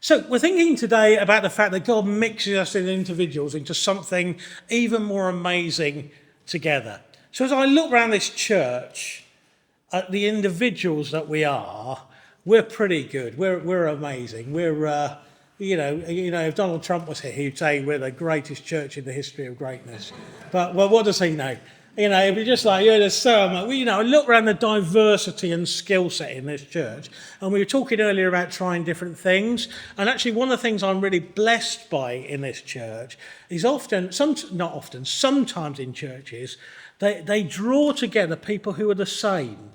So we're thinking today about the fact that God mixes us as individuals into something even more amazing together. So as I look around this church at the individuals that we are, we're pretty good. We're amazing. We're if Donald Trump was here, he'd say we're the greatest church in the history of greatness. But well, what does he know? It'd be just like, there's so much. I look around the diversity and skill set in this church, and we were talking earlier about trying different things. And actually, one of the things I'm really blessed by in this church is sometimes in churches, they draw together people who are the same.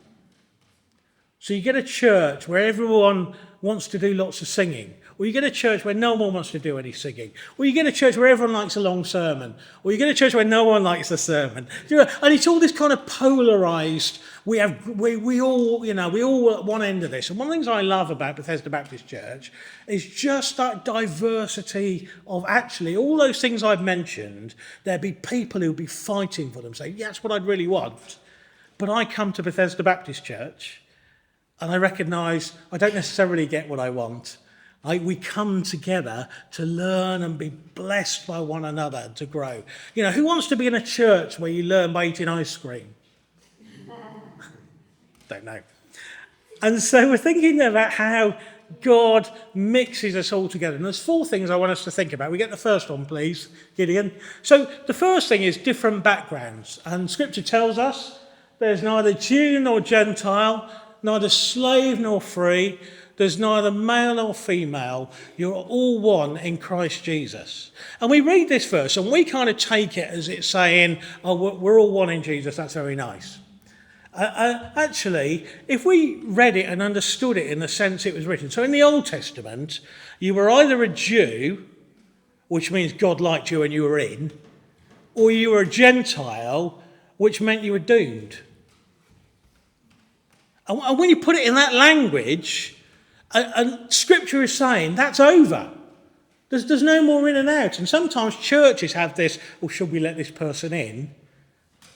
So you get a church where everyone wants to do lots of singing, or you get a church where no one wants to do any singing, or you get a church where everyone likes a long sermon, or you get a church where no one likes a sermon. And it's all this kind of polarised. We all at one end of this. And one of the things I love about Bethesda Baptist Church is just that diversity of actually all those things I've mentioned. There'd be people who'd be fighting for them, saying, yeah, that's what I'd really want. But I come to Bethesda Baptist Church and I recognise I don't necessarily get what I want. We come together to learn and be blessed by one another and to grow. Who wants to be in a church where you learn by eating ice cream? Don't know. And so we're thinking about how God mixes us all together. And there's 4 things I want us to think about. We get the first one, please, Gideon. So the first thing is different backgrounds. And Scripture tells us there's neither Jew nor Gentile, neither slave nor free. There's neither male nor female. You're all one in Christ Jesus. And we read this verse and we kind of take it as it's saying, we're all one in Jesus. That's very nice. Actually, if we read it and understood it in the sense it was written. So in the Old Testament, you were either a Jew, which means God liked you and you were in, or you were a Gentile, which meant you were doomed. And when you put it in that language, and Scripture is saying that's over. There's no more in and out. And sometimes churches have this, should we let this person in?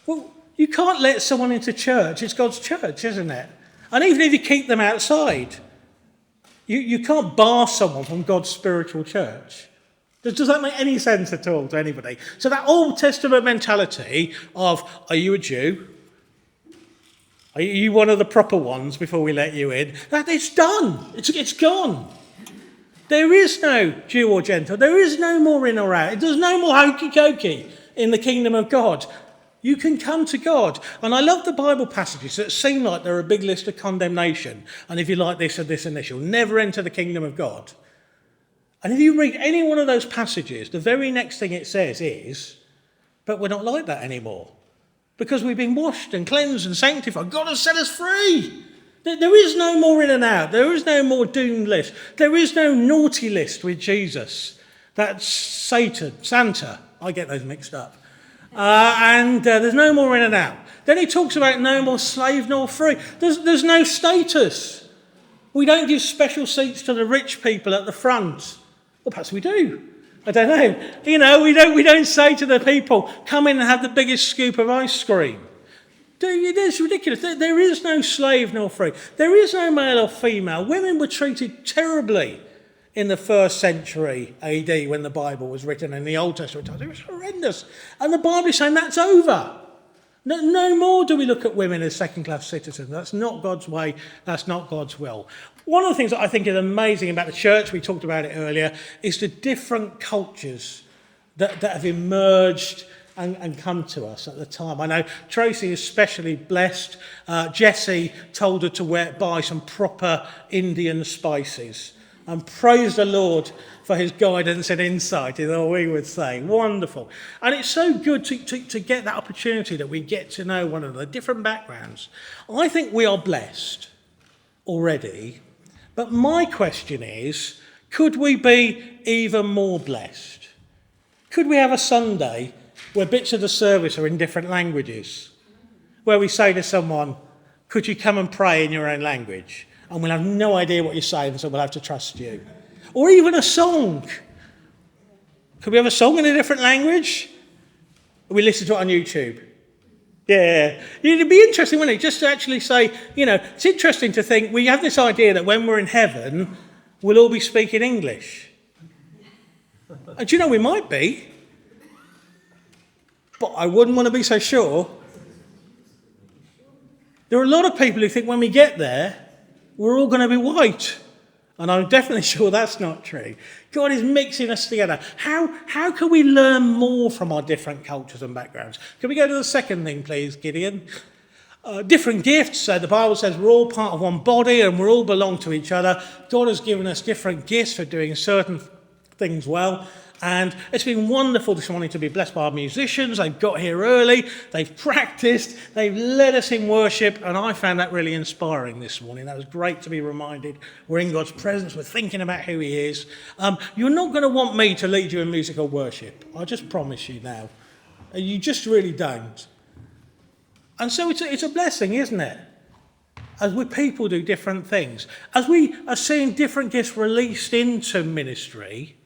Well, you can't let someone into church. It's God's church, isn't it? And even if you keep them outside, you can't bar someone from God's spiritual church. Does that make any sense at all to anybody? So that Old Testament mentality of, are you a Jew? Are you one of the proper ones before we let you in? It's done. It's gone. There is no Jew or Gentile. There is no more in or out. There's no more hokey-cokey in the kingdom of God. You can come to God. And I love the Bible passages that seem like they're a big list of condemnation. And if you like this and this and this, you'll never enter the kingdom of God. And if you read any one of those passages, the very next thing it says is, but we're not like that anymore. Because we've been washed and cleansed and sanctified. God has set us free. There is no more in and out. There is no more doomed list. There is no naughty list with Jesus. That's Santa. I get those mixed up. And there's no more in and out. Then he talks about no more slave nor free. There's no status. We don't give special seats to the rich people at the front. Well, perhaps we do. I don't know. We don't say to the people, come in and have the biggest scoop of ice cream. It's ridiculous. There is no slave nor free. There is no male or female. Women were treated terribly in the 1st century AD when the Bible was written in the Old Testament times. It was horrendous. And the Bible is saying that's over. No more do we look at women as second-class citizens. That's not God's way. That's not God's will. One of the things that I think is amazing about the church, we talked about it earlier, is the different cultures that have emerged and come to us at the time. I know Tracy is especially blessed. Jessie told her to buy some proper Indian spices. And praise the Lord for his guidance and insight, is all we would say. Wonderful. And it's so good to get that opportunity that we get to know one another, different backgrounds. I think we are blessed already. But my question is, could we be even more blessed? Could we have a Sunday where bits of the service are in different languages? Where we say to someone, could you come and pray in your own language? And we'll have no idea what you're saying, so we'll have to trust you. Or even a song. Could we have a song in a different language? Or we listen to it on YouTube? Yeah. It'd be interesting, wouldn't it? Just to actually say, it's interesting to think we have this idea that when we're in heaven, we'll all be speaking English. And do you know, we might be, but I wouldn't want to be so sure. There are a lot of people who think when we get there, we're all going to be white. And I'm definitely sure that's not true. God is mixing us together. How can we learn more from our different cultures and backgrounds? Can we go to the second thing, please, Gideon? Different gifts. The Bible says we're all part of one body and we all belong to each other. God has given us different gifts for doing certain things well. And it's been wonderful this morning to be blessed by our musicians. They've got here early, they've practiced, they've led us in worship, and I found that really inspiring this morning. That was great to be reminded we're in God's presence, we're thinking about who he is. You're not going to want me to lead you in musical worship. I just promise you now. You just really don't. And so it's a blessing, isn't it? As we people do different things. As we are seeing different gifts released into ministry,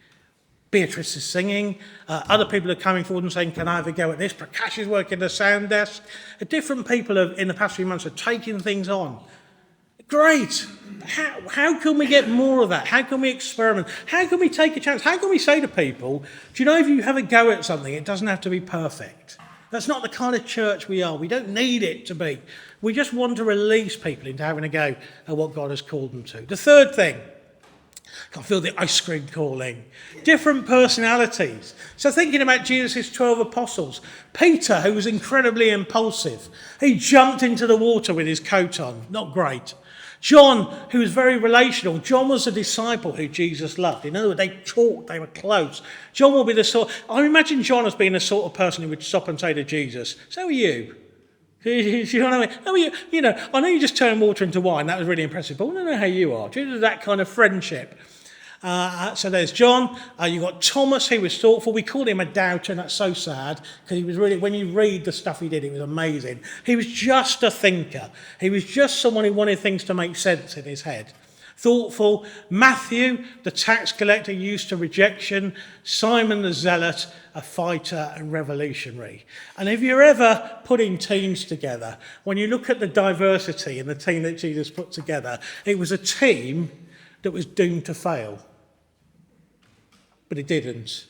Beatrice is singing, other people are coming forward and saying, can I have a go at this? Prakash is working the sound desk. Different people in the past few months are taking things on. Great. How can we get more of that? How can we experiment? How can we take a chance? How can we say to people, do you know, if you have a go at something, it doesn't have to be perfect. That's not the kind of church we are. We don't need it to be. We just want to release people into having a go at what God has called them to. The third thing, I feel the ice cream calling. Different personalities. So thinking about Jesus' 12 apostles. Peter, who was incredibly impulsive. He jumped into the water with his coat on. Not great. John, who was very relational. John was a disciple who Jesus loved. In other words, they talked, they were close. John will be the sort... I imagine John as being the sort of person who would stop and say to Jesus, so are you? You know what I mean? I know you just turned water into wine. That was really impressive. But I want to know how you are. Do you know that kind of friendship? So there's John. You've got Thomas, who was thoughtful. We called him a doubter, and that's so sad, because he was really, when you read the stuff he did, it was amazing. He was just a thinker. He was just someone who wanted things to make sense in his head. Thoughtful. Matthew, the tax collector, used to rejection. Simon the zealot, a fighter and revolutionary. And if you're ever putting teams together, when you look at the diversity in the team that Jesus put together, it was a team that was doomed to fail. But it didn't,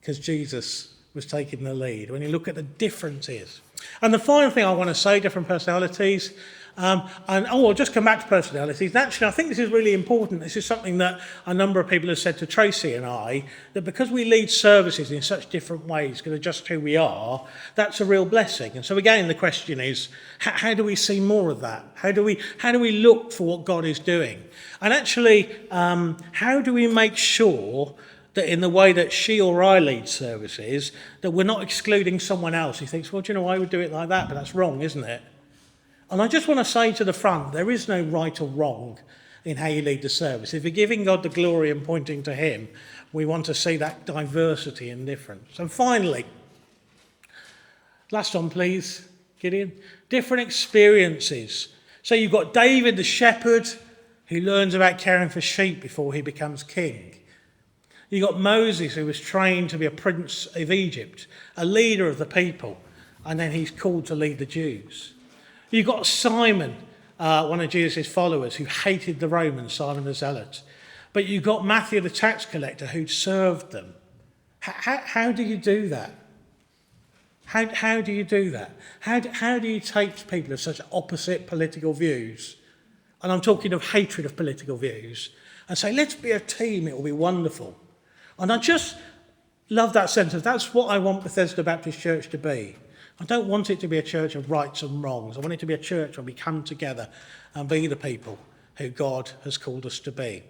because Jesus was taking the lead. When you look at the differences. And the final thing I want to say, different personalities. I'll just come back to personalities. Actually, I think this is really important. This is something that a number of people have said to Tracy and I, that because we lead services in such different ways, because of just who we are, that's a real blessing. And so again, the question is, how do we see more of that? How do we look for what God is doing? And actually, how do we make sure that in the way that she or I lead services, that we're not excluding someone else who thinks, well, do you know, I would do it like that, but that's wrong, isn't it? And I just want to say to the front, there is no right or wrong in how you lead the service. If you're giving God the glory and pointing to him, we want to see that diversity and difference. And finally, last one, please, Gideon. Different experiences. So you've got David, the shepherd, who learns about caring for sheep before he becomes king. You've got Moses, who was trained to be a prince of Egypt, a leader of the people, and then he's called to lead the Jews. You've got Simon, one of Jesus' followers, who hated the Romans, Simon the Zealot. But you've got Matthew, the tax collector, who served them. How do you do that? How do you do that? How do you take people of such opposite political views, and I'm talking of hatred of political views, and say, let's be a team, it will be wonderful. And I just love that sense of that's what I want Bethesda Baptist Church to be. I don't want it to be a church of rights and wrongs. I want it to be a church where we come together and be the people who God has called us to be.